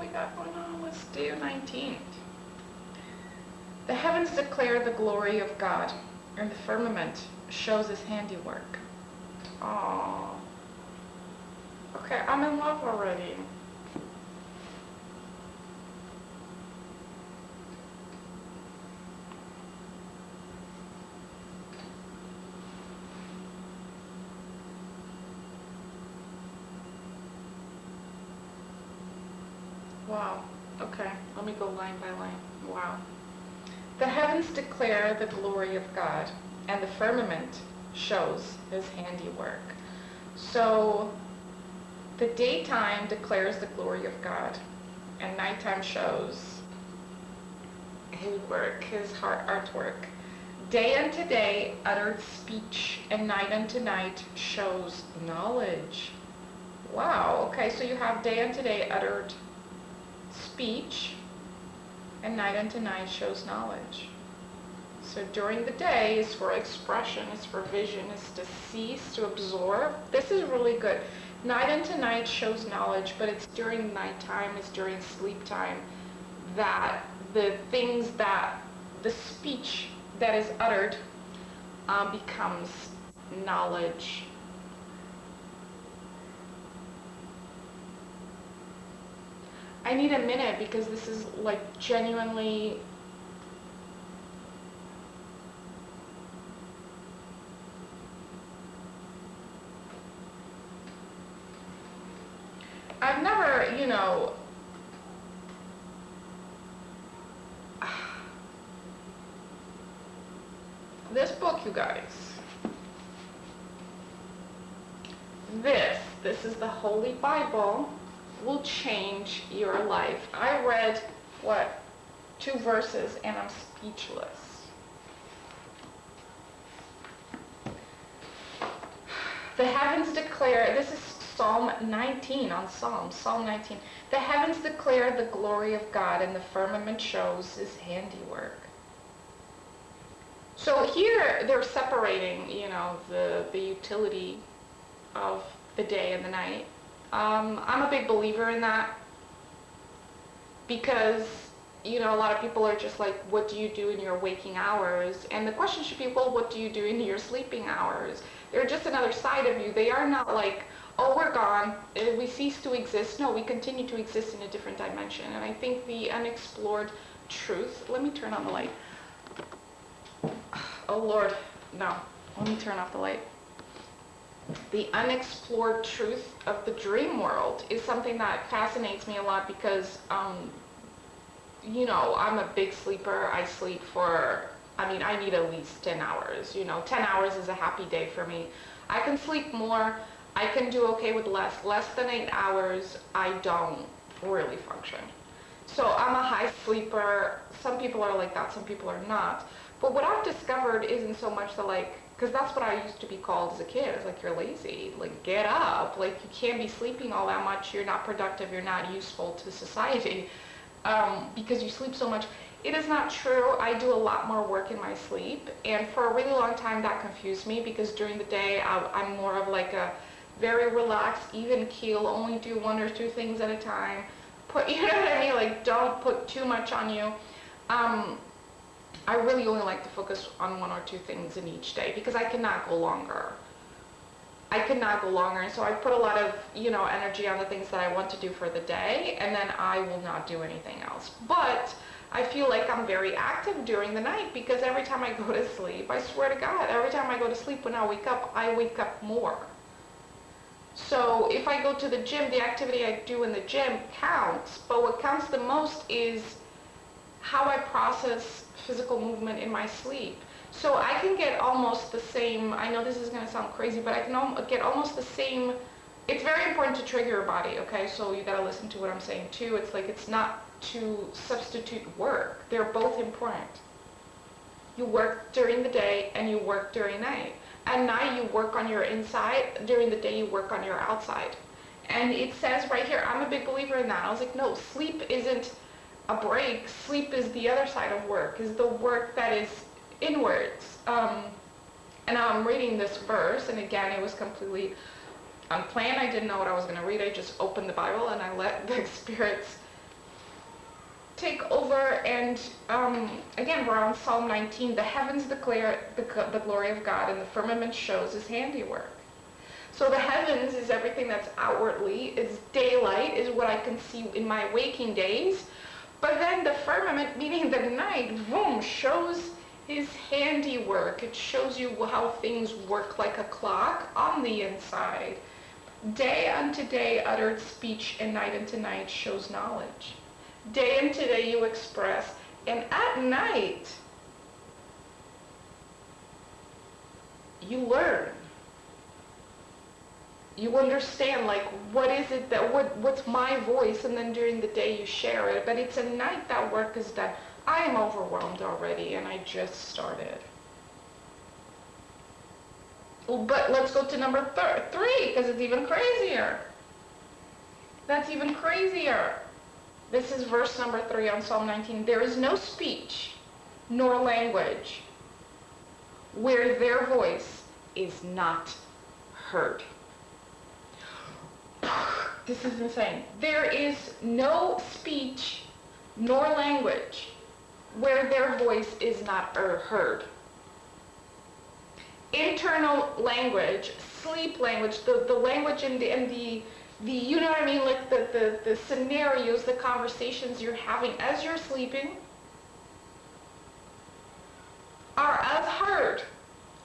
we got going on? Let's do 19. The heavens declare the glory of God, and the firmament shows his handiwork. Oh, okay, I'm in love already. Wow. Okay, let me go line by line. Wow. The heavens declare the glory of God, and the firmament shows his handiwork. So the daytime declares the glory of God, and nighttime shows his work, his heart artwork. Day unto day uttered speech, and night unto night shows knowledge. Wow, okay, so you have day unto day uttered speech, and night unto night shows knowledge. So during the day is for expression, is for vision, is to cease, to absorb. This is really good. Night unto night shows knowledge, but it's during nighttime, it's during sleep time that the things that, the speech that is uttered becomes knowledge. I need a minute because this is like genuinely. I've never, this book, you guys, this is the Holy Bible, will change your life. I read, 2 verses and I'm speechless. The heavens declare, this is Psalm 19 on Psalm 19. The heavens declare the glory of God, and the firmament shows his handiwork. So here they're separating, the utility of the day and the night. I'm a big believer in that because, a lot of people are just like, what do you do in your waking hours? And the question should be, well, what do you do in your sleeping hours? They're just another side of you. They are not like, oh, we're gone, we cease to exist. No, we continue to exist in a different dimension. And I think the unexplored truth, let me turn on the light. Oh Lord, no, let me turn off the light. The unexplored truth of the dream world is something that fascinates me a lot because, I'm a big sleeper. I sleep for, I need at least 10 hours. 10 hours is a happy day for me. I can sleep more. I can do okay with less than 8 hours. I don't really function. So I'm a high sleeper. Some people are like that, some people are not. But what I've discovered isn't so much the because that's what I used to be called as a kid. It's like, you're lazy, get up. You can't be sleeping all that much. You're not productive. You're not useful to society because you sleep so much. It is not true. I do a lot more work in my sleep. And for a really long time that confused me because during the day I'm more of a very relaxed, even keel, only do 1 or 2 things at a time. You know what I mean? Don't put too much on you. I really only like to focus on 1 or 2 things in each day because I cannot go longer. And so I put a lot of, energy on the things that I want to do for the day, and then I will not do anything else. But I feel like I'm very active during the night because every time I go to sleep, I swear to God, every time I go to sleep when I wake up more. So if I go to the gym, the activity I do in the gym counts, but what counts the most is how I process physical movement in my sleep. So I can get almost the same, I know this is going to sound crazy, but I can get almost the same. It's very important to trigger your body, okay? So you got to listen to what I'm saying too. It's it's not to substitute work. They're both important. You work during the day and you work during night. At night you work on your inside, during the day you work on your outside. And it says right here, I'm a big believer in that. I was like, no, sleep isn't a break. Sleep is the other side of work, is the work that is inwards. And now I'm reading this verse, and again, it was completely unplanned. I didn't know what I was going to read. I just opened the Bible and I let the spirits take over, and again, we're on Psalm 19. The heavens declare the glory of God, and the firmament shows his handiwork. So the heavens is everything that's outwardly, it's daylight, is what I can see in my waking days. But then the firmament, meaning the night, boom, shows his handiwork. It shows you how things work like a clock on the inside. Day unto day uttered speech, and night unto night shows knowledge. Day unto day you express, and at night you learn. You understand, like, what is it that, what's my voice, and then during the day you share it. But it's at night that work is done. I am overwhelmed already, and I just started. But let's go to number 3, because it's even crazier. That's even crazier. This is verse number 3 on Psalm 19. There is no speech nor language where their voice is not heard. This is insane. There is no speech nor language where their voice is not heard. Internal language, sleep language, the language and the you know what I mean, like the scenarios, the conversations you're having as you're sleeping are as heard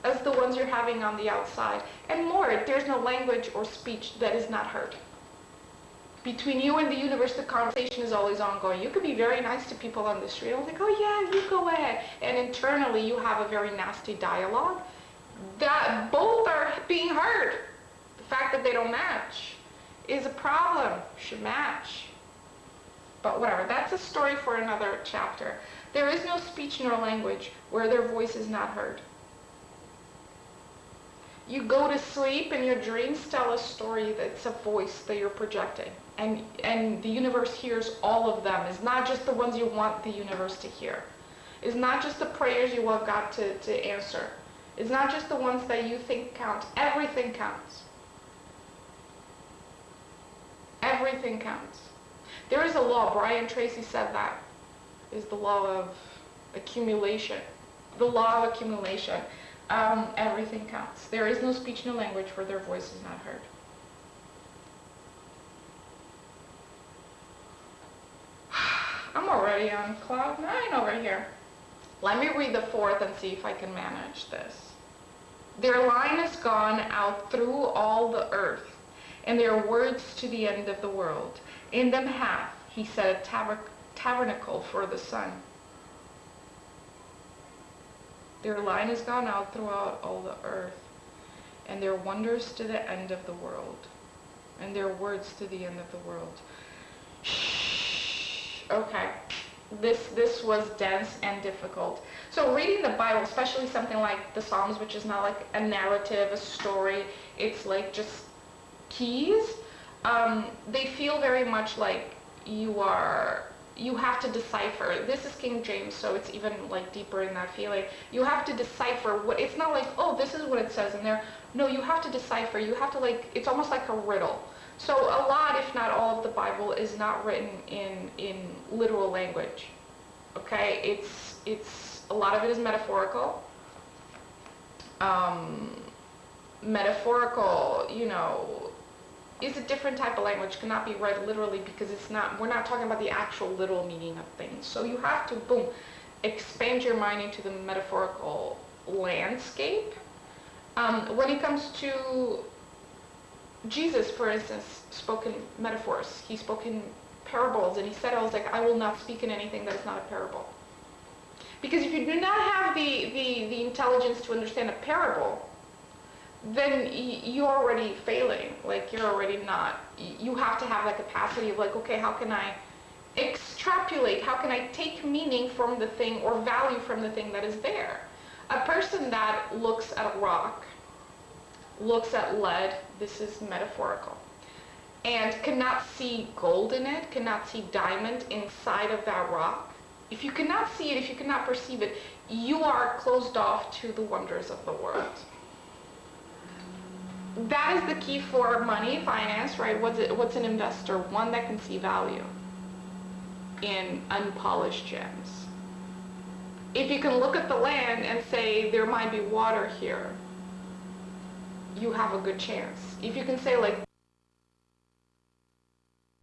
as the ones you're having on the outside. And more, there's no language or speech that is not heard. Between you and the universe, the conversation is always ongoing. You could be very nice to people on the street. I was like, oh yeah, you go ahead. And internally, you have a very nasty dialogue that both are being heard. The fact that they don't match is a problem. Should match. But whatever, that's a story for another chapter. There is no speech nor language where their voice is not heard. You go to sleep and your dreams tell a story that's a voice that you're projecting. And the universe hears all of them. It's not just the ones you want the universe to hear. It's not just the prayers you want God to answer. It's not just the ones that you think count. Everything counts. Everything counts. There is a law, Brian Tracy said that, is the law of accumulation. The law of accumulation. Everything counts. There is no speech, no language where their voice is not heard. I'm already on cloud 9 over here. Let me read the 4th and see if I can manage this. Their line is gone out through all the earth, and their words to the end of the world. In them hath he set a tabernacle for the sun. Their line is gone out throughout all the earth, and their wonders to the end of the world, and their words to the end of the world. Shh. Okay. This was dense and difficult. So reading the Bible, especially something like the Psalms, which is not like a narrative, a story, it's like just keys, they feel very much like you have to decipher. This is King James, so it's even like deeper in that feeling. You have to decipher what, it's not like, oh, this is what it says in there. No, you have to decipher. You have to, like, it's almost like a riddle. So a lot, if not all of the Bible is not written in literal language. Okay? It's a lot of it is metaphorical. Metaphorical, you know, is a different type of language, cannot be read literally because it's not, we're not talking about the actual literal meaning of things. So you have to, boom, expand your mind into the metaphorical landscape. When it comes to Jesus, for instance, spoke in metaphors. He spoke in parables, and he said, I was like, I will not speak in anything that is not a parable. Because if you do not have the intelligence to understand a parable, then you're already failing. Like, you're already not, you have to have that capacity of like, okay, how can I extrapolate? How can I take meaning from the thing or value from the thing that is there? A person that looks at a rock, looks at lead, this is metaphorical, and cannot see gold in it, cannot see diamond inside of that rock. If you cannot see it, if you cannot perceive it, you are closed off to the wonders of the world. That is the key for money, finance, right? What's an investor? One that can see value. in unpolished gems. If you can look at the land and say there might be water here, you have a good chance. If you can say like